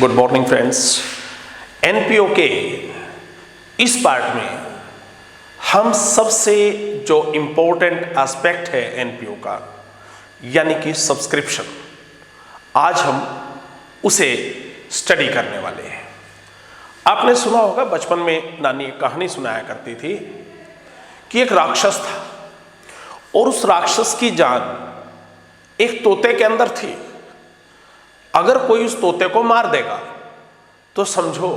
Good morning friends. NPO के इस part में हम सबसे जो इम्पोर्टेंट एस्पेक्ट है एनपीओ का यानी कि सब्सक्रिप्शन, आज हम उसे स्टडी करने वाले हैं। आपने सुना होगा, बचपन में नानी एक कहानी सुनाया करती थी कि एक राक्षस था और उस राक्षस की जान एक तोते के अंदर थी। अगर कोई उस तोते को मार देगा तो समझो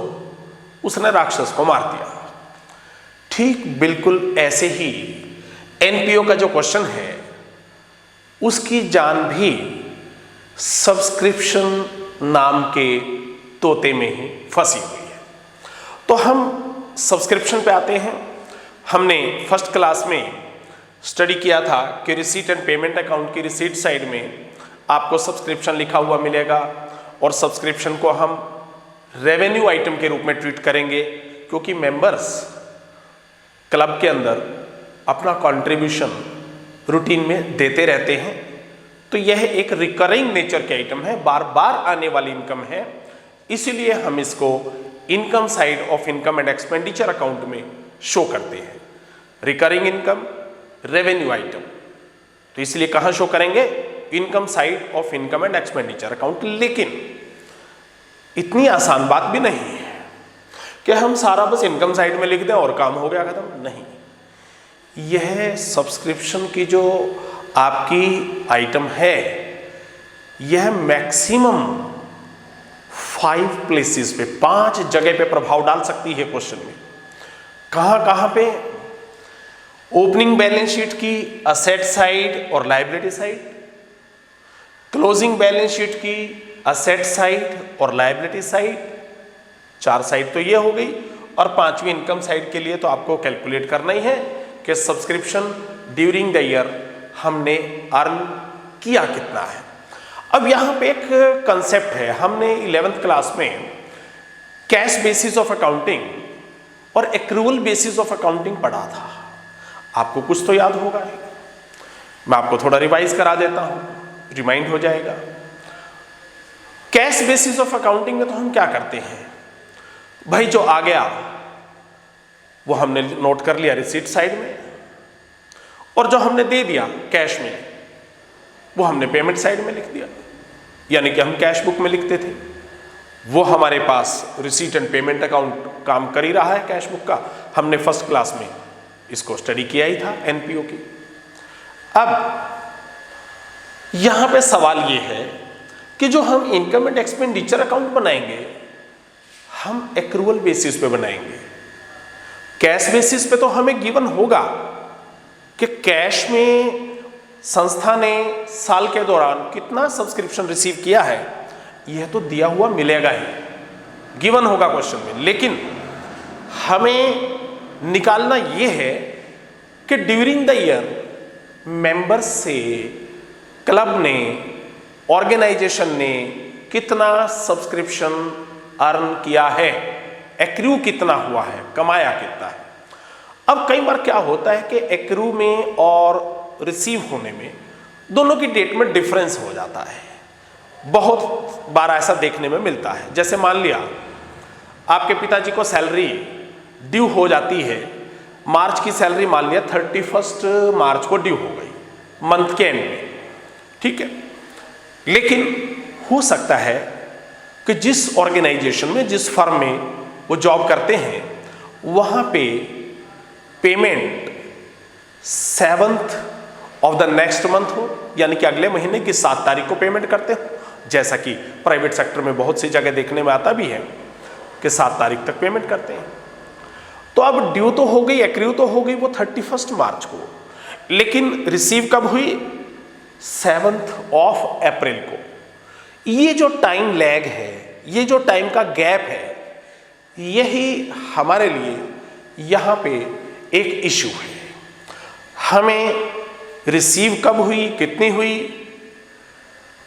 उसने राक्षस को मार दिया। ठीक बिल्कुल ऐसे ही एनपीओ का जो क्वेश्चन है उसकी जान भी सब्सक्रिप्शन नाम के तोते में ही फंसी हुई है। तो हम सब्सक्रिप्शन पे आते हैं। हमने फर्स्ट क्लास में स्टडी किया था कि रिसीट एंड पेमेंट अकाउंट की रिसीट साइड में आपको सब्सक्रिप्शन लिखा हुआ मिलेगा और सब्सक्रिप्शन को हम रेवेन्यू आइटम के रूप में ट्रीट करेंगे, क्योंकि मेंबर्स क्लब के अंदर अपना कंट्रीब्यूशन रूटीन में देते रहते हैं। तो यह एक रिकरिंग नेचर के आइटम है, बार बार आने वाली इनकम है, इसीलिए हम इसको income side of income and expenditure account में शो करते हैं। रिकरिंग इनकम, रेवेन्यू आइटम, तो इसलिए कहां शो करेंगे? Income side of income and expenditure account. लेकिन इतनी आसान बात भी नहीं है कि हम सारा बस इनकम साइड में लिख दें और काम हो गया खत्म। नहीं, यह सब्सक्रिप्शन की जो आपकी आइटम है यह मैक्सिमम 5 प्लेसेस पे, 5 जगह पे प्रभाव डाल सकती है क्वेश्चन में। कहां पे? ओपनिंग बैलेंस शीट की असेट साइड और liability side, closing balance sheet की असेट साइड और लायबिलिटी साइड, 4 साइड तो ये हो गई, और 5वीं इनकम साइड के लिए तो आपको कैलकुलेट करना ही है कि सब्सक्रिप्शन ड्यूरिंग द ईयर हमने अर्न किया कितना है। अब यहाँ पे एक कंसेप्ट है, हमने 11th क्लास में कैश बेसिस ऑफ अकाउंटिंग और एक्रूवल बेसिस ऑफ अकाउंटिंग पढ़ा था। आपको कुछ तो याद होगा, मैं आपको थोड़ा रिवाइज करा देता हूं, रिमाइंड हो जाएगा। कैश बेसिस ऑफ अकाउंटिंग में तो हम क्या करते हैं भाई, जो आ गया वो हमने नोट कर लिया रिसीट साइड में, और जो हमने दे दिया कैश में वो हमने पेमेंट साइड में लिख दिया। यानी कि हम कैश बुक में लिखते थे, वो हमारे पास रिसीट एंड पेमेंट अकाउंट काम कर ही रहा है कैश बुक का। हमने फर्स्ट क्लास में इसको स्टडी किया ही था एनपीओ की। अब यहां पे सवाल ये है कि जो हम इनकम एंड एक्सपेंडिचर अकाउंट बनाएंगे हम एक्रूवल बेसिस पे बनाएंगे। कैश बेसिस पे तो हमें गिवन होगा कि कैश में संस्था ने साल के दौरान कितना सब्सक्रिप्शन रिसीव किया है, यह तो दिया हुआ मिलेगा ही, गिवन होगा क्वेश्चन में। लेकिन हमें निकालना यह है कि ड्यूरिंग द ईयर मेंबर्स से क्लब ने, ऑर्गेनाइजेशन ने कितना सब्सक्रिप्शन अर्न किया है, एक्रू कितना हुआ है, कमाया कितना है। अब कई बार क्या होता है कि एक्रू में और रिसीव होने में दोनों की डेट में डिफरेंस हो जाता है। बहुत बार ऐसा देखने में मिलता है। जैसे मान लिया आपके पिताजी को सैलरी ड्यू हो जाती है, मार्च की सैलरी मान लिया 31 मार्च को ड्यू हो गई, मंथ के एंड में, ठीक है। लेकिन हो सकता है कि जिस ऑर्गेनाइजेशन में, जिस फर्म में वो जॉब करते हैं वहां पे payment 7th of the next month हो, यानी कि अगले महीने की 7 तारीख को पेमेंट करते हो। जैसा कि प्राइवेट सेक्टर में बहुत सी जगह देखने में आता भी है कि 7 तारीख तक पेमेंट करते हैं। तो अब ड्यू तो हो गई, एक्रू तो हो गई वो 31 मार्च को, लेकिन रिसीव कब हुई? 7th ऑफ अप्रैल को। ये जो टाइम लैग है, ये जो टाइम का गैप है, यही हमारे लिए यहाँ पे एक इशू है। हमें रिसीव कब हुई, कितनी हुई,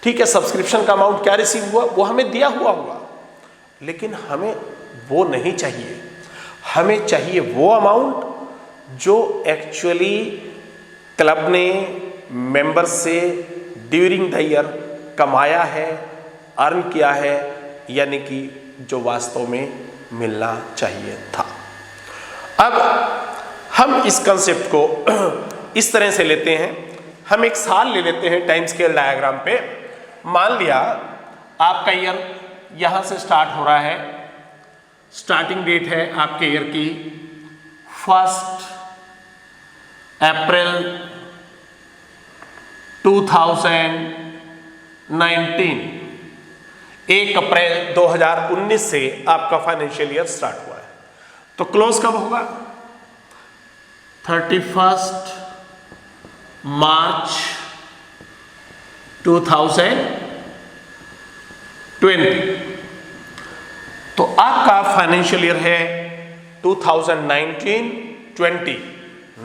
ठीक है, सब्सक्रिप्शन का अमाउंट क्या रिसीव हुआ वो हमें दिया हुआ होगा, लेकिन हमें वो नहीं चाहिए। हमें चाहिए वो अमाउंट जो एक्चुअली क्लब ने मेंबर से ड्यूरिंग द ईयर कमाया है, अर्न किया है, यानी कि जो वास्तव में मिलना चाहिए था। अब हम इस कंसेप्ट को इस तरह से लेते हैं, हम एक साल ले लेते हैं टाइम स्केल डायग्राम पे। मान लिया आपका ईयर यहां से स्टार्ट हो रहा है, स्टार्टिंग डेट है आपके ईयर की 1 अप्रैल 2019, 1 अप्रैल 2019 से आपका फाइनेंशियल ईयर स्टार्ट हुआ है। तो क्लोज कब होगा? 31 मार्च 2020। तो आपका फाइनेंशियल ईयर है 2019-20,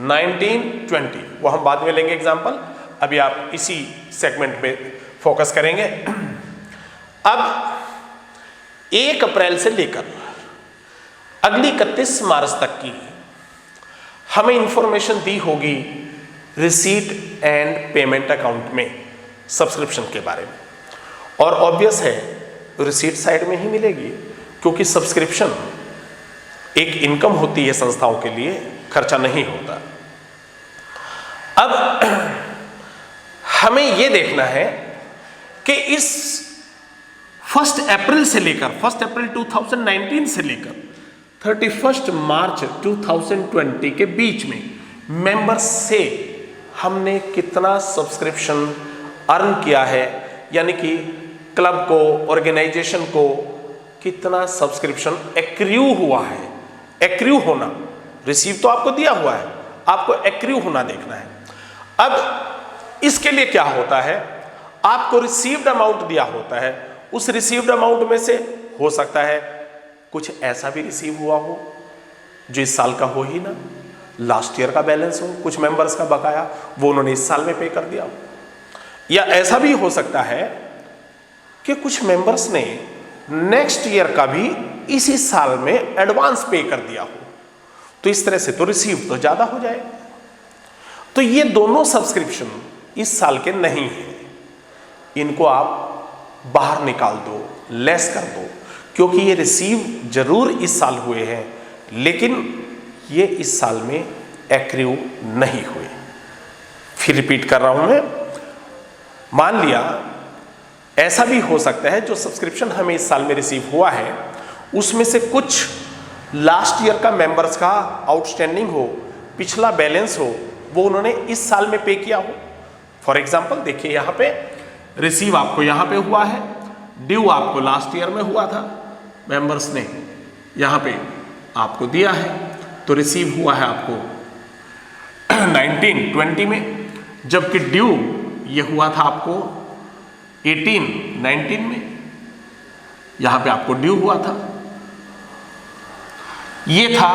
19-20, वो हम बाद में लेंगे एग्जांपल, अभी आप इसी सेगमेंट पे फोकस करेंगे। अब 1 अप्रैल से लेकर अगली 31 मार्च तक की हमें इंफॉर्मेशन दी होगी रिसीट एंड पेमेंट अकाउंट में सब्सक्रिप्शन के बारे में, और ऑब्वियस है रिसीट साइड में ही मिलेगी, क्योंकि सब्सक्रिप्शन एक इनकम होती है संस्थाओं के लिए, खर्चा नहीं होता। अब हमें यह देखना है कि इस 1 अप्रैल से लेकर 1 अप्रैल 2019 से लेकर 31 मार्च 2020 के बीच में मेंबर्स से हमने कितना सब्सक्रिप्शन अर्न किया है, यानी कि क्लब को, ऑर्गेनाइजेशन को कितना सब्सक्रिप्शन एक्र्यू हुआ है। एक्र्यू होना, रिसीव तो आपको दिया हुआ है, आपको एक्र्यू होना देखना है। अब इसके लिए क्या होता है, आपको रिसीव्ड अमाउंट दिया होता है, उस रिसीव्ड अमाउंट में से हो सकता है कुछ ऐसा भी रिसीव हुआ हो जो इस साल का हो ही ना, लास्ट ईयर का बैलेंस हो, कुछ मेंबर्स का बकाया वो उन्होंने इस साल में पे कर दिया हो, या ऐसा भी हो सकता है कि कुछ मेंबर्स ने नेक्स्ट ईयर का भी इसी साल में एडवांस पे कर दिया हो, तो इस तरह से तो रिसीव तो ज्यादा हो जाए। तो ये दोनों सब्सक्रिप्शन इस साल के नहीं है, इनको आप बाहर निकाल दो, लेस कर दो, क्योंकि ये रिसीव जरूर इस साल हुए हैं, लेकिन ये इस साल में एक्र्यू नहीं हुए। फिर रिपीट कर रहा हूं मैं, मान लिया ऐसा भी हो सकता है जो सब्सक्रिप्शन हमें इस साल में रिसीव हुआ है उसमें से कुछ लास्ट ईयर का मेंबर्स का आउटस्टैंडिंग हो, पिछला बैलेंस हो, वो उन्होंने इस साल में पे किया हो। फॉर एग्जाम्पल देखिए, यहां पे रिसीव आपको यहां पे हुआ है, ड्यू आपको लास्ट ईयर में हुआ था, मेंबर्स ने यहां पे आपको दिया है, तो रिसीव हुआ है आपको 19-20 में, जबकि ड्यू ये हुआ था आपको 18-19 में, यहां पे आपको ड्यू हुआ था। ये था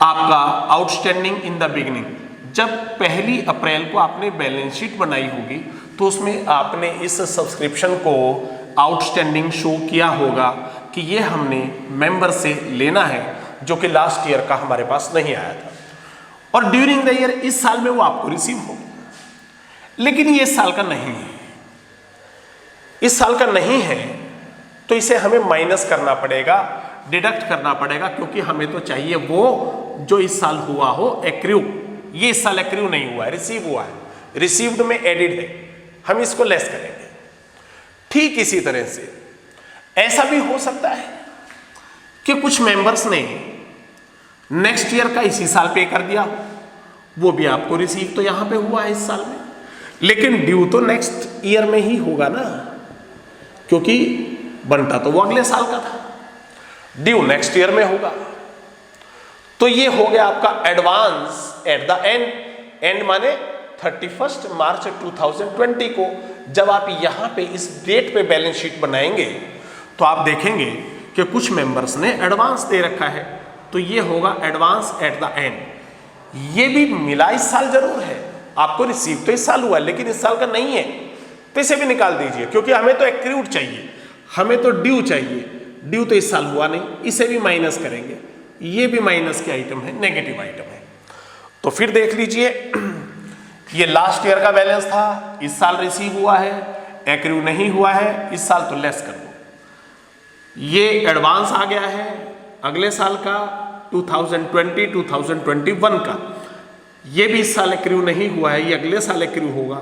आपका आउटस्टैंडिंग इन द बिगिनिंग। जब 1 अप्रैल को आपने बैलेंस शीट बनाई होगी तो उसमें आपने इस सब्सक्रिप्शन को आउटस्टैंडिंग शो किया होगा कि ये हमने मेंबर से लेना है जो कि लास्ट ईयर का हमारे पास नहीं आया था, और ड्यूरिंग द ईयर इस साल में वो आपको रिसीव हो, लेकिन ये इस साल का नहीं है। इस साल का नहीं है तो इसे हमें माइनस करना पड़ेगा, डिडक्ट करना पड़ेगा, क्योंकि हमें तो चाहिए वो जो इस साल हुआ हो एक्र्यू। ये इस साल एक्र्यू नहीं हुआ है, रिसीव हुआ है, रिसीव्ड में एडिड है, हम इसको लेस करेंगे। ठीक इसी तरह से ऐसा भी हो सकता है कि कुछ मेंबर्स ने नेक्स्ट ईयर का इसी साल पे कर दिया, वो भी आपको रिसीव तो यहां पे हुआ है इस साल में, लेकिन ड्यू तो नेक्स्ट ईयर में ही होगा ना, क्योंकि बनता तो वो अगले साल का था, ड्यू नेक्स्ट ईयर में होगा। तो ये हो गया आपका advance at the end, and माने 31 मार्च 2020 को जब आप यहां पे इस डेट पे बैलेंस शीट बनाएंगे तो आप देखेंगे कि कुछ मेंबर्स ने एडवांस दे रखा है, तो ये होगा एडवांस एट द एंड। ये भी मिला इस साल जरूर है, आपको रिसीव तो इस साल हुआ है लेकिन इस साल का नहीं है, तो इसे भी निकाल दीजिए, क्योंकि हमें तो एक्र्यूड चाहिए, हमें तो ड्यू चाहिए, ड्यू तो इस साल हुआ नहीं, इसे भी माइनस करेंगे, ये भी माइनस के आइटम है, नेगेटिव आइटम है। तो फिर देख लीजिए, ये लास्ट ईयर का बैलेंस था, इस साल रिसीव हुआ है, एक्र्यू नहीं हुआ है, इस साल तो लेस कर दो। ये एडवांस आ गया है अगले साल का 2020 2021 का, ये भी इस साल एक्रू नहीं हुआ है, ये अगले साल एक्रू होगा।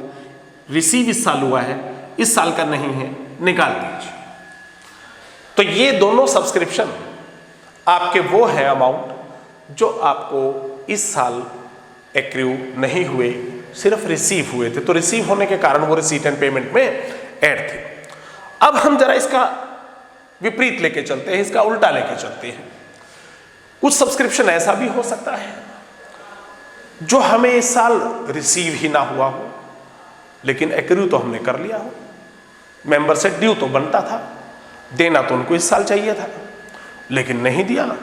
रिसीव इस साल हुआ है, इस साल का नहीं है, निकाल दीजिए। तो ये दोनों सब्सक्रिप्शन आपके वो है अमाउंट जो आपको इस साल एक्रू नहीं हुए, सिर्फ रिसीव हुए थे। तो रिसीव होने के कारण वो रिसीट एंड पेमेंट में ऐड थे। अब हम जरा इसका विपरीत लेके चलते हैं, इसका उल्टा लेके चलते हैं। कुछ सब्सक्रिप्शन ऐसा भी हो सकता है जो हमें इस साल रिसीव ही ना हुआ हो, लेकिन एक्रू तो हमने कर लिया हो। मेंबर से ड्यू तो बनता था, देना तो उनको इस साल चाहिए था, लेकिन नहीं दिया।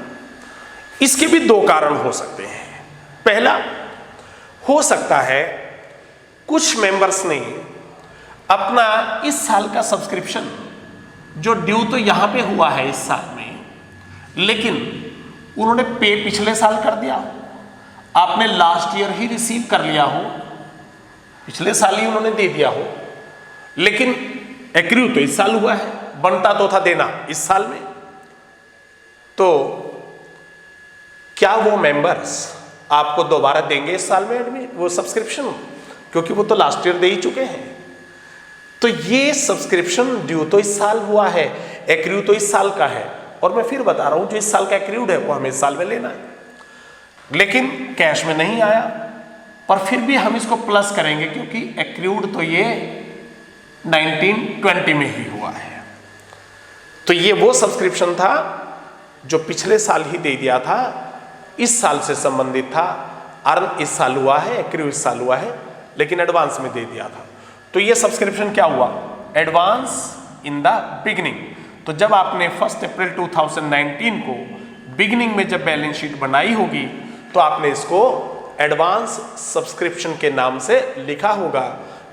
इसके भी दो कारण हो सकते हैं। पहला हो सकता है कुछ मेंबर्स ने अपना इस साल का सब्सक्रिप्शन जो ड्यू तो यहां पे हुआ है इस साल में, लेकिन उन्होंने पे पिछले साल कर दिया हो, आपने लास्ट ईयर ही रिसीव कर लिया हो, पिछले साल ही उन्होंने दे दिया हो, लेकिन एक्रू तो इस साल हुआ है, बनता तो था देना इस साल में। तो क्या वो मेंबर्स आपको दोबारा देंगे इस साल में वो सब्सक्रिप्शन, क्योंकि वो तो लास्ट ईयर दे ही चुके हैं। तो ये सब्सक्रिप्शन ड्यू तो इस साल हुआ है, एक्रू तो इस साल का है, और मैं फिर बता रहा हूं जो इस साल का एक्रूड है वो हमें इस साल में लेना है, लेकिन कैश में नहीं आया, पर फिर भी हम इसको प्लस करेंगे क्योंकि एक्रूड तो ये 1920 में ही हुआ है। तो ये वो सब्सक्रिप्शन था जो पिछले साल ही दे दिया था, इस साल से संबंधित था, अर्न इस साल हुआ है, एक्रू इस साल हुआ है, लेकिन एडवांस में दे दिया था। तो ये सब्सक्रिप्शन क्या हुआ? Advance in the beginning. तो जब आपने 1 अप्रैल 2019 को बिगिनिंग में जब बैलेंस शीट बनाई होगी तो आपने इसको एडवांस सब्सक्रिप्शन के नाम से लिखा होगा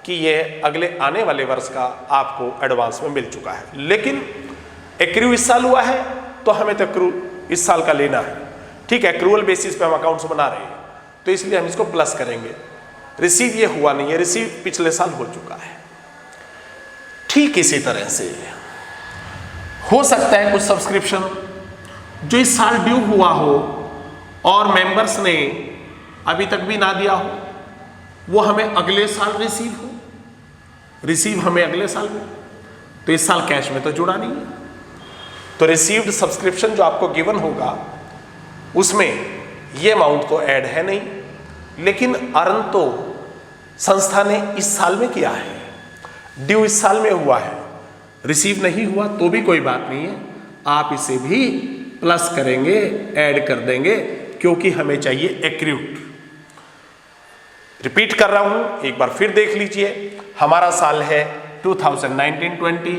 कि ये अगले आने वाले वर्ष का आपको एडवांस में मिल चुका है। लेकिन एक्रू इस साल हुआ है तो हमें तो एक्रू इस साल का लेना है, ठीक है, एक्रूअल बेसिस पे हम अकाउंट्स बना रहे हैं, तो इसलिए हम इसको प्लस करेंगे। रिसीव ये हुआ नहीं है, रिसीव पिछले साल हो चुका है। ठीक इसी तरह से हो सकता है कुछ सब्सक्रिप्शन जो इस साल ड्यू हुआ हो और मेंबर्स ने अभी तक भी ना दिया हो, वो हमें अगले साल रिसीव हो, रिसीव हमें अगले साल में, तो इस साल कैश में तो जुड़ा नहीं है। तो रिसीव्ड सब्सक्रिप्शन जो आपको गिवन होगा उसमें ये अमाउंट तो ऐड है नहीं, लेकिन अर्न तो संस्था ने इस साल में किया है, ड्यू इस साल में हुआ है, रिसीव नहीं हुआ तो भी कोई बात नहीं है, आप इसे भी प्लस करेंगे, ऐड कर देंगे, क्योंकि हमें चाहिए एक्रूड। रिपीट कर रहा हूं, एक बार फिर देख लीजिए। हमारा साल है 2019-20,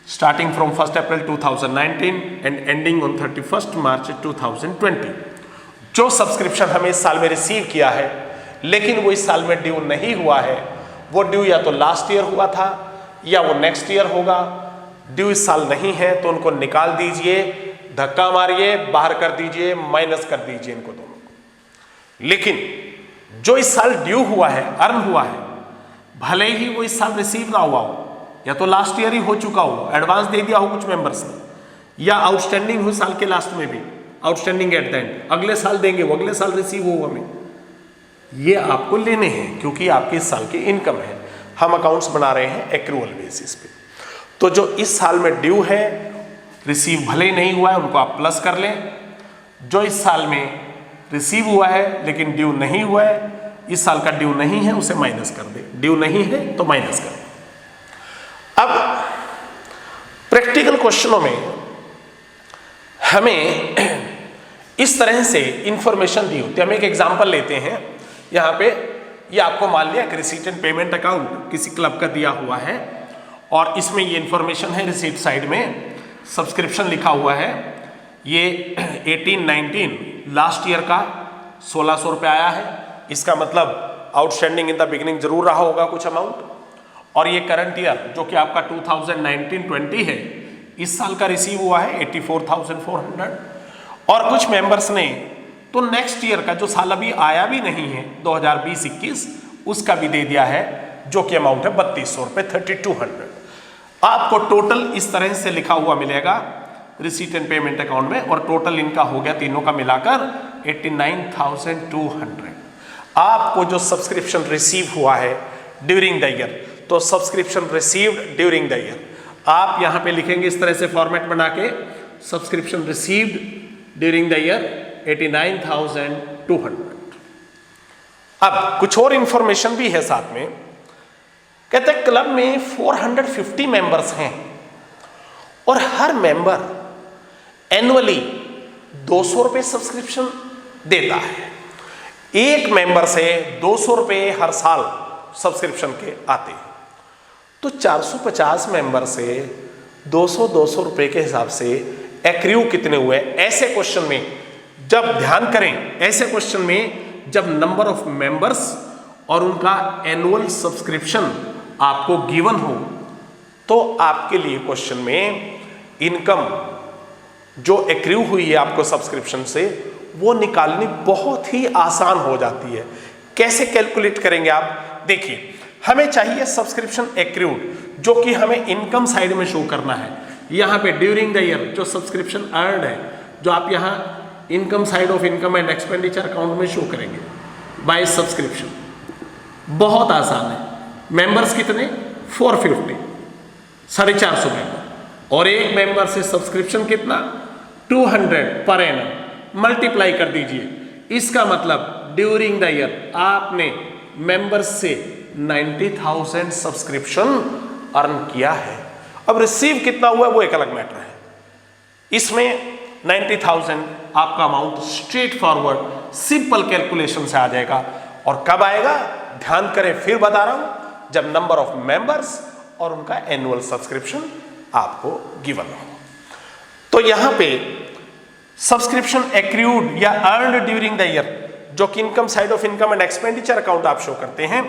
starting from 1 April 2019 and ending on 31 मार्च 2020। जो सब्सक्रिप्शन हमें इस साल में रिसीव किया है लेकिन वो इस साल में ड्यू नहीं हुआ है, वो ड्यू या तो लास्ट ईयर हुआ था या वो नेक्स्ट ईयर होगा। ड्यू इस साल नहीं है तो उनको निकाल दीजिए, धक्का मारिए, बाहर कर दीजिए, माइनस कर दीजिए इनको दोनों को। लेकिन जो इस साल ड्यू हुआ है, अर्न हुआ है, भले ही वो इस साल रिसीव ना हुआ हो या तो लास्ट ईयर ही हो चुका हो, एडवांस दे दिया हो कुछ मेंबर्स ने, या आउटस्टैंडिंग हो साल के लास्ट में भी, आउटस्टैंडिंग एट द एंड, अगले साल देंगे, वो अगले साल रिसीव हो हमें, ये आपको लेने हैं क्योंकि आपके इस साल की इनकम है। हम अकाउंट्स बना रहे हैं एक्रूअल बेसिस पे। तो जो इस साल में ड्यू है, रिसीव भले ही नहीं हुआ है, उनको आप प्लस कर लें। जो इस साल में रिसीव हुआ है लेकिन ड्यू नहीं हुआ है, इस साल का ड्यू नहीं है, उसे माइनस कर दें। ड्यू नहीं है तो माइनस कर दें। अब प्रैक्टिकल क्वेश्चनों में हमें इस तरह से इंफॉर्मेशन दी होती है। हम एक एग्जांपल लेते हैं। यहाँ पे ये आपको मान लिया कि रिसीट एंड पेमेंट अकाउंट किसी क्लब का दिया हुआ है और इसमें ये इंफॉर्मेशन है, रिसीट साइड में सब्सक्रिप्शन लिखा हुआ है, ये 18-19 लास्ट ईयर का 1600 रुपये आया है। इसका मतलब आउटस्टैंडिंग इन द बिगिनिंग जरूर रहा होगा कुछ अमाउंट, और ये करंट ईयर जो कि आपका 2019-20 है, इस साल का रिसीव हुआ है 84,400। और कुछ मेंबर्स ने तो नेक्स्ट ईयर का जो साल अभी आया भी नहीं है 2020-21, उसका भी दे दिया है जो कि अमाउंट है 3200 रुपये, 3200। आपको टोटल इस तरह से लिखा हुआ मिलेगा रिसीट एंड पेमेंट अकाउंट में, और टोटल इनका हो गया तीनों का मिलाकर 89,200। आपको जो सब्सक्रिप्शन रिसीव हुआ है ड्यूरिंग द ईयर, तो subscription received during the year आप यहां पे लिखेंगे इस तरह से फॉर्मेट बना के, subscription received during the year 89,200। अब कुछ और इंफॉर्मेशन भी है साथ में। कहते हैं क्लब में 450 मेंबर्स हैं और हर मेंबर एनुअली 200 रुपये सब्सक्रिप्शन देता है। एक मेंबर से 200 रुपये हर साल सब्सक्रिप्शन के आते हैं, तो 450 मेंबर से 200 रुपये के हिसाब से एक्रियू कितने हुए? ऐसे क्वेश्चन में जब ध्यान करें, ऐसे क्वेश्चन में जब नंबर ऑफ मेंबर्स और उनका एनुअल सब्सक्रिप्शन आपको गिवन हो, तो आपके लिए क्वेश्चन में इनकम जो एक्रियू हुई है आपको सब्सक्रिप्शन से, वो निकालनी बहुत ही आसान हो जाती है। कैसे कैलकुलेट करेंगे आप? देखिए, हमें चाहिए सब्सक्रिप्शन एक्रियूड, जो कि हमें इनकम साइड में शो करना है। यहाँ पे ड्यूरिंग द ईयर जो सब्सक्रिप्शन अर्नड है, जो आप यहाँ income side of income and expenditure account में शो करेंगे बाय सब्सक्रिप्शन। बहुत आसान है। मेंबर्स कितने? 450, 450 मेंबर, और एक मेंबर से सब्सक्रिप्शन कितना? 200 पर एनम। मल्टीप्लाई कर दीजिए। इसका मतलब ड्यूरिंग द ईयर आपने मेंबर्स से 90,000 सब्सक्रिप्शन अर्न किया है। अब रिसीव कितना हुआ वो एक अलग मैटर है। इसमें 90,000 आपका amount straight forward simple calculation से आ जाएगा। और कब आएगा? ध्यान करें, फिर बता रहा हूं, जब नंबर ऑफ मेंबर्स और उनका एनुअल सब्सक्रिप्शन आपको गिवन हो। तो यहां पे सब्सक्रिप्शन एक्रियूड या अर्नड ड्यूरिंग द ईयर, जो कि income side of income and expenditure account आप शो करते हैं,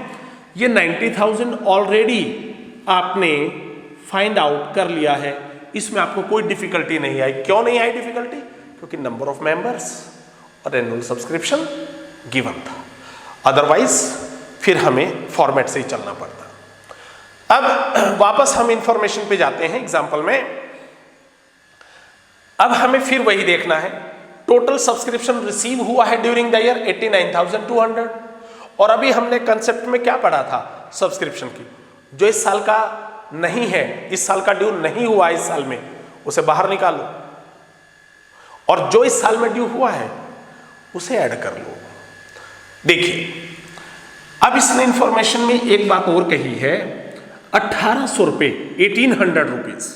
ये 90,000 ऑलरेडी आपने फाइंड आउट कर लिया है। इसमें आपको कोई डिफिकल्टी नहीं आई। क्यों नहीं आई डिफिकल्टी? क्योंकि नंबर ऑफ मेंबर्स और एनुअल सब्सक्रिप्शन गिवन था। अदरवाइज फिर हमें फॉर्मेट से ही चलना पड़ता। अब वापस हम इंफॉर्मेशन पे जाते हैं एग्जांपल में। अब हमें फिर वही देखना है, टोटल सब्सक्रिप्शन रिसीव हुआ है ड्यूरिंग द ईयर 89,200, और अभी हमने कंसेप्ट में क्या पढ़ा था सब्सक्रिप्शन की, जो इस साल का नहीं है, इस साल का ड्यू नहीं हुआ इस साल में, उसे बाहर निकालो, और जो इस साल में ड्यू हुआ है उसे ऐड कर लो। देखिए, अब इसने इंफॉर्मेशन में एक बात और कही है, 1800 रुपये 1800 रुपीज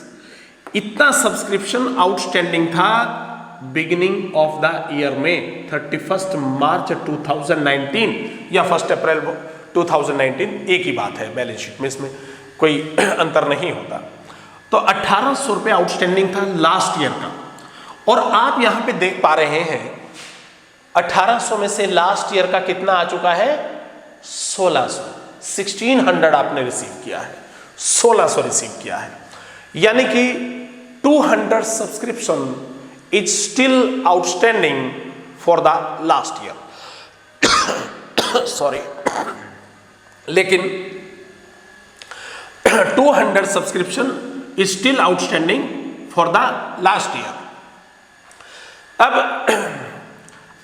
इतना सब्सक्रिप्शन आउटस्टैंडिंग था बिगिनिंग ऑफ द ईयर में, 31 मार्च 2019 या 1 अप्रैल 2019, एक ही बात है बैलेंस शीट में, इसमें कोई अंतर नहीं होता। तो 1800 रुपये आउटस्टैंडिंग था लास्ट ईयर का, और आप यहां पे देख पा रहे हैं 1800 में से लास्ट ईयर का कितना आ चुका है? 1600 आपने रिसीव किया है, 1600 रिसीव किया है, यानी कि 200 subscription is still outstanding for the last year. Sorry, लेकिन 200 subscription is still outstanding for the last year. अब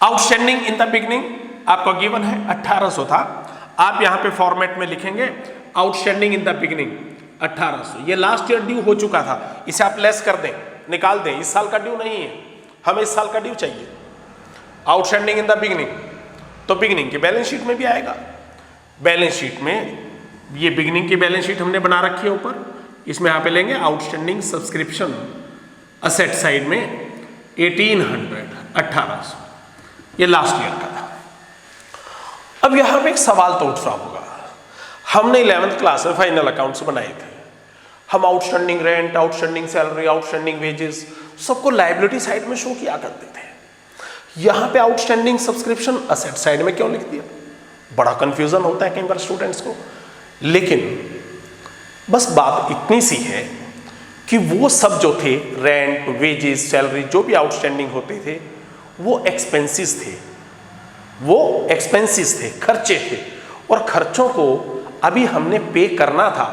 आउटस्टैंडिंग इन द बिगनिंग आपका गिवन है 1800 था, आप यहां पे फॉर्मेट में लिखेंगे आउटस्टैंडिंग इन द बिगनिंग 1800, ये लास्ट ईयर ड्यू हो चुका था, इसे आप लेस कर दें, निकाल दें, इस साल का ड्यू नहीं है, हमें इस साल का ड्यू चाहिए। आउटस्टैंडिंग इन द बिगनिंग, तो बिगनिंग की बैलेंस शीट में भी आएगा। बैलेंस शीट में ये बिगनिंग की बैलेंस शीट हमने बना रखी है ऊपर, इसमें यहाँ पे लेंगे आउटस्टैंडिंग सब्सक्रिप्शन असेट साइड में 1800, ये लास्ट ईयर का था। अब यहां पे एक सवाल तो उठ रहा होगा, हमने 11th क्लास में फाइनल अकाउंट्स बनाए थे, हम outstanding rent, outstanding salary, outstanding wages सबको लायबिलिटी साइड में शो किया करते थे। यहां पे आउटस्टैंडिंग सब्सक्रिप्शन असेट साइड में क्यों लिख दिया? बड़ा कंफ्यूजन होता है कई बार स्टूडेंट्स को, लेकिन बस बात इतनी सी है कि वो सब जो थे रेंट, वेजेस, सैलरी, जो भी आउटस्टैंडिंग होते थे वो एक्सपेंसेस थे, वो एक्सपेंसेस थे, खर्चे थे, और खर्चों को अभी हमने पे करना था,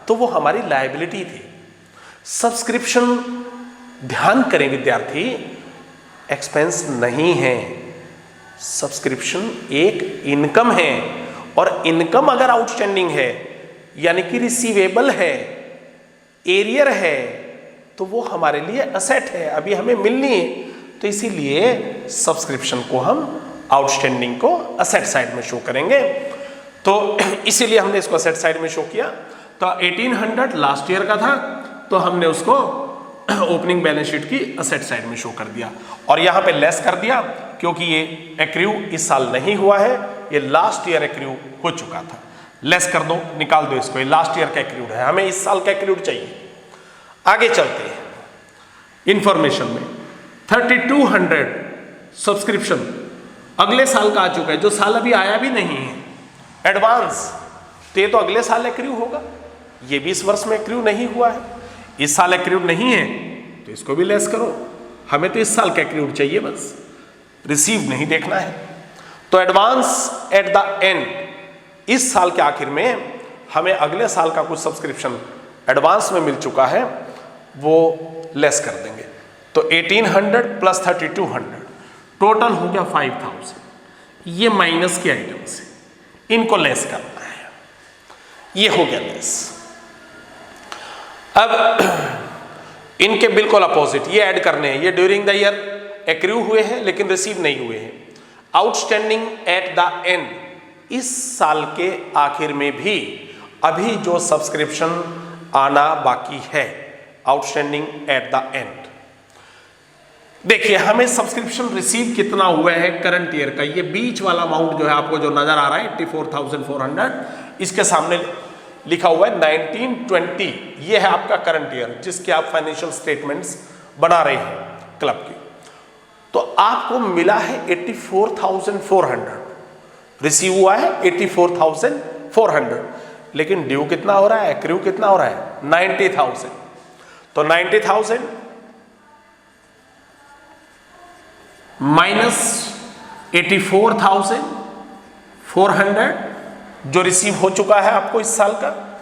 तो वो हमारी लायबिलिटी थी। सब्सक्रिप्शन, ध्यान करें विद्यार्थी, एक्सपेंस नहीं है। सब्सक्रिप्शन एक इनकम है, और इनकम अगर आउटस्टैंडिंग है यानी कि रिसीवेबल है, एरियर है, तो वो हमारे लिए असेट है, अभी हमें मिलनी है। तो इसीलिए सब्सक्रिप्शन को हम आउटस्टैंडिंग को असेट साइड में शो करेंगे। तो इसीलिए हमने इसको असेट साइड में शो किया। तो 1800 लास्ट ईयर का था, तो हमने उसको ओपनिंग बैलेंस शीट की असेट साइड में शो कर दिया, और यहां पे लेस कर दिया क्योंकि ये एक्रू इस साल नहीं हुआ है, ये लास्ट ईयर एक्रू हो चुका था। लेस कर दो, निकाल दो इसको, ये लास्ट ईयर का एक्रूड है, हमें इस साल का एक्रूड चाहिए। आगे चलते हैं इंफॉर्मेशन में। 3200 सब्सक्रिप्शन अगले साल का आ चुका है, जो साल अभी आया भी नहीं है, एडवांस। तो ये तो अगले साल एक्रू होगा, ये भी इस वर्ष में एक्रू नहीं हुआ है, इस साल एक्रूड नहीं है, तो इसको भी लेस करो। हमें तो इस साल का एक्रूड चाहिए, बस रिसीव नहीं देखना है। तो एडवांस एट द एंड, इस साल के आखिर में हमें अगले साल का कुछ सब्सक्रिप्शन एडवांस में मिल चुका है, वो लेस कर देंगे। तो 1800 प्लस 3200 टोटल हो गया 5000। ये माइनस के आइटम से इनको लेस करना है, ये हो गया लेस। अब इनके बिल्कुल अपोजिट ये ऐड करने हैं। ये ड्यूरिंग द ईयर एक्रू हुए हैं लेकिन रिसीव नहीं हुए हैं। आउटस्टैंडिंग एट द एंड, इस साल के आखिर में भी अभी जो सब्सक्रिप्शन आना बाकी है, आउटस्टैंडिंग एट द एंड। देखिए हमें सब्सक्रिप्शन रिसीव कितना हुआ है करंट ईयर का, ये बीच वाला अमाउंट जो है आपको जो नजर आ रहा है 84,400, इसके सामने लिखा हुआ है 1920, ये है आपका करंट ईयर जिसके आप फाइनेंशियल स्टेटमेंट्स बना रहे हैं क्लब की। तो आपको मिला है 84,400, रिसीव हुआ है 84,400, लेकिन ड्यू कितना हो रहा है, एक्रू कितना हो रहा है 90,000। तो 90,000 माइनस 84,400 जो रिसीव हो चुका है आपको इस साल का,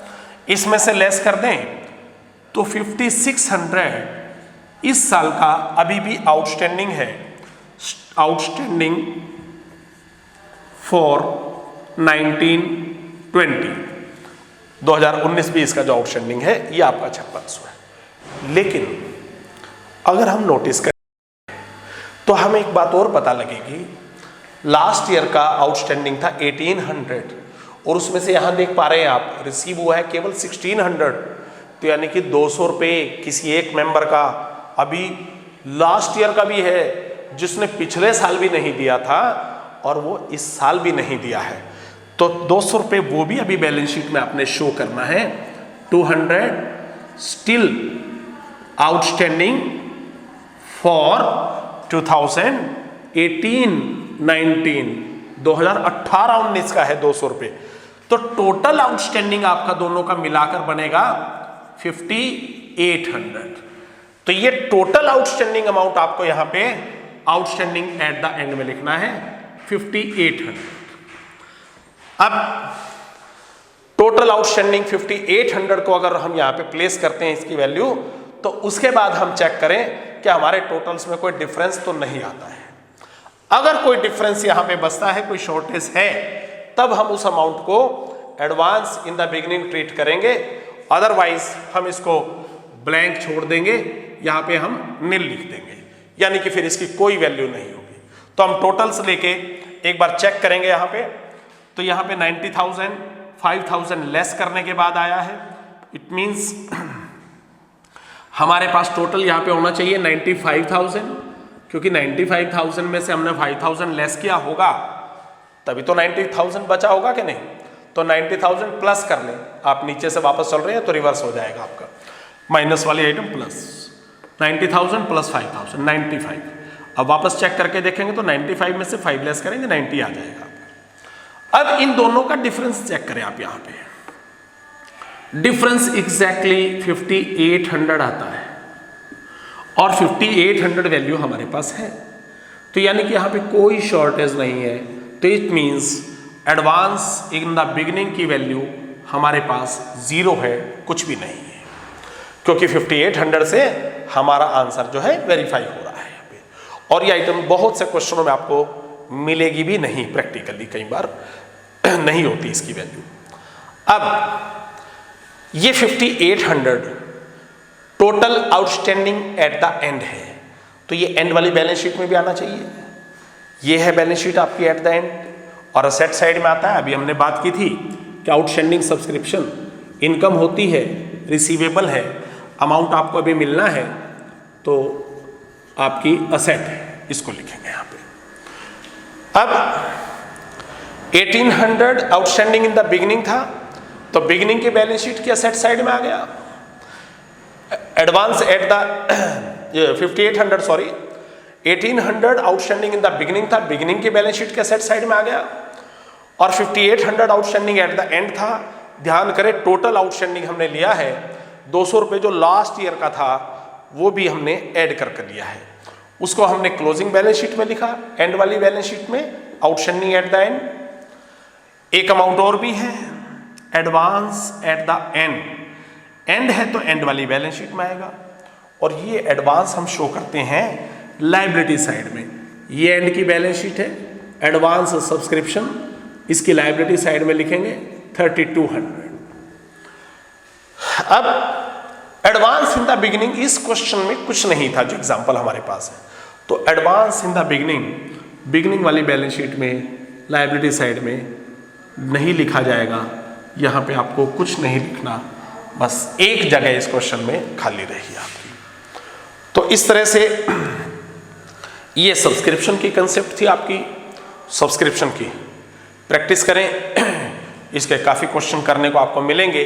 इसमें से लेस कर दें तो 5600 इस साल का अभी भी आउटस्टैंडिंग है, आउटस्टैंडिंग फॉर 1920, 2019-20 का जो आउटस्टैंडिंग है ये आपका 5600 है। लेकिन अगर हम नोटिस करें तो हमें एक बात और पता लगेगी, लास्ट ईयर का आउटस्टैंडिंग था 1800 और उसमें से यहां देख पा रहे हैं आप रिसीव हुआ है केवल 1600। तो यानी कि 200 रुपये किसी एक मेंबर का अभी लास्ट ईयर का भी है जिसने पिछले साल भी नहीं दिया था और वो इस साल भी नहीं दिया है, तो 200 रुपये वो भी अभी बैलेंस शीट में आपने शो करना है। 200 स्टिल आउटस्टैंडिंग फॉर 2018-19, 2018-19 का है 200 रुपये। तो टोटल आउटस्टैंडिंग आपका दोनों का मिलाकर बनेगा 5800। तो ये टोटल आउटस्टैंडिंग अमाउंट आपको यहां पे आउटस्टैंडिंग एट द एंड में लिखना है 5800। अब टोटल आउटस्टैंडिंग 5800 को अगर हम यहां पे प्लेस करते हैं इसकी वैल्यू, तो उसके बाद हम चेक करें कि हमारे टोटल्स में कोई डिफरेंस तो नहीं आता है। अगर कोई डिफरेंस यहां पे बचता है, कोई शॉर्टेज है, तब हम उस अमाउंट को advance in the beginning treat करेंगे, अदरवाइज हम इसको ब्लैंक छोड़ देंगे, यहां पे हम नील लिख देंगे, यानी कि फिर इसकी कोई वैल्यू नहीं होगी। तो हम टोटल्स लेके एक बार चेक करेंगे यहां पे, तो यहां पे 90,000 5,000 लेस करने के बाद आया है। इट मींस हमारे पास टोटल यहां पे होना चाहिए 95,000, क्योंकि 95,000 में से हमने 5,000 लेस किया होगा तभी तो 90,000 बचा होगा कि नहीं। तो 90,000 प्लस कर लें, आप नीचे से वापस चल रहे हैं तो रिवर्स हो जाएगा आपका माइनस वाली आइटम प्लस 90,000 प्लस 5,000 95। अब वापस चेक करके देखेंगे तो 95 में से 5 लेस करेंगे 90 आ जाएगा। अब इन दोनों का डिफरेंस चेक करें आप, यहां पे डिफरेंस एग्जैक्टली 5800 आता है और 5800 वैल्यू हमारे पास है, तो यानी कि यहां पे कोई शॉर्टेज नहीं है। तो it means advance in the beginning की वैल्यू हमारे पास 0 है, कुछ भी नहीं है। क्योंकि 5800 से हमारा आंसर जो है वेरीफाई हो रहा है यहाँ पे। और ये आइटम बहुत से क्वेश्चनों में आपको मिलेगी भी नहीं, प्रैक्टिकली कई बार नहीं होती इसकी वैल्यू। अब ये 5800 total outstanding at the end है, तो ये एंड वाली बैलेंस शीट में भी आना चाहिए। ये है बैलेंस शीट आपकी एट द एंड, और असेट साइड में आता है। अभी हमने बात की थी कि आउटस्टैंडिंग सब्सक्रिप्शन इनकम होती है, रिसीवेबल है, अमाउंट आपको अभी मिलना है, तो आपकी असेट है, इसको लिखेंगे यहाँ पे। अब 1800 आउटस्टैंडिंग इन द बिगिनिंग था, तो बिगिनिंग की बैलेंस शीट की असेट साइड में आ गया। Advance at the 5800 sorry 1800 outstanding in the beginning था, बिगिनिंग की बैलेंस शीट के असेट साइड में आ गया। और 5800 आउटस्टैंडिंग एट द एंड था। ध्यान करें, टोटल आउटस्टैंडिंग हमने लिया है 200 रुपये, जो लास्ट ईयर का था वो भी हमने ऐड कर लिया है, उसको हमने क्लोजिंग बैलेंस शीट में लिखा, एंड वाली बैलेंस शीट में आउटस्टैंडिंग एट द एंड। एक अमाउंट और भी है, advance at the end, and है तो एंड वाली बैलेंस शीट में आएगा। और ये एडवांस हम शो करते हैं लायबिलिटी साइड में। ये एंड की बैलेंस शीट है, एडवांस सब्सक्रिप्शन इसकी लायबिलिटी साइड में लिखेंगे 3200। अब एडवांस इन द बिगिनिंग, इस क्वेश्चन में कुछ नहीं था जो एग्जांपल हमारे पास है, तो advance in the beginning, beginning वाली बैलेंस शीट में लायबिलिटी साइड में नहीं लिखा जाएगा। यहाँ पे आपको कुछ नहीं लिखना, बस एक जगह इस क्वेश्चन में खाली रहेगी आपकी। तो इस तरह से ये सब्सक्रिप्शन की कंसेप्ट थी आपकी। सब्सक्रिप्शन की प्रैक्टिस करें, इसके काफ़ी क्वेश्चन करने को आपको मिलेंगे।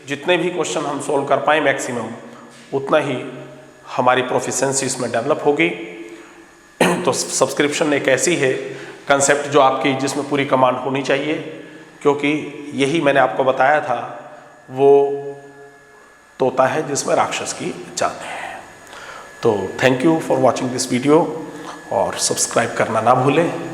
जितने भी क्वेश्चन हम सोल्व कर पाए मैक्सिमम, उतना ही हमारी प्रोफिशिएंसी इसमें डेवलप होगी। तो सब्सक्रिप्शन एक ऐसी है कंसेप्ट जो आपकी, जिसमें पूरी कमांड होनी चाहिए, क्योंकि यही मैंने आपको बताया था, वो तोता है जिसमें राक्षस की जान है। तो thank you for watching this video, और सब्सक्राइब करना ना भूलें।